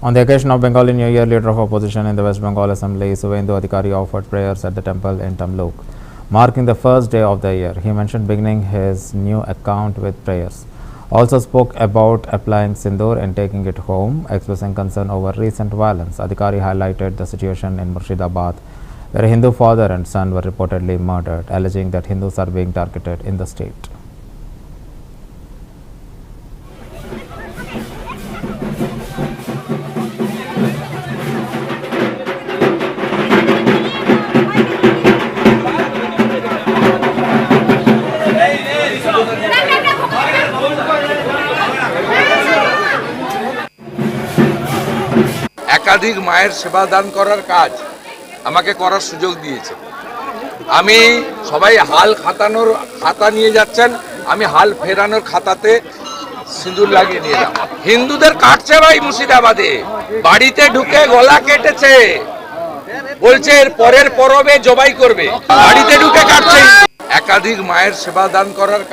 On the occasion of Bengali New Year, leader of opposition in the West Bengal Assembly, Suvendu Adhikari, offered prayers at the temple in Tamluk, marking the first day of the year. He mentioned beginning his new account with prayers. Also spoke about applying sindoor and taking it home, expressing concern over recent violence. Adhikari highlighted the situation in Murshidabad, where a Hindu father and son were reportedly murdered, alleging that Hindus are being targeted in the state. একাধিক মায়ের সেবা দান করার কাজ আমাকে করার সুযোগ দিয়েছে। আমি সবাই হাল খাতানোর খাতা নিয়ে যাচ্ছেন, আমি হাল ফেরানোর খাতাতে সিঁদুর লাগিয়ে নিয়ে যাব। হিন্দুদের কাটছে ভাই মুর্শিদাবাদে, বাড়িতে ঢুকে গলা কেটেছে, বলছে এর পরের পরবে জবাই করবে, বাড়িতে ঢুকে কাটছে। একাধিক মায়ের সেবা দান করার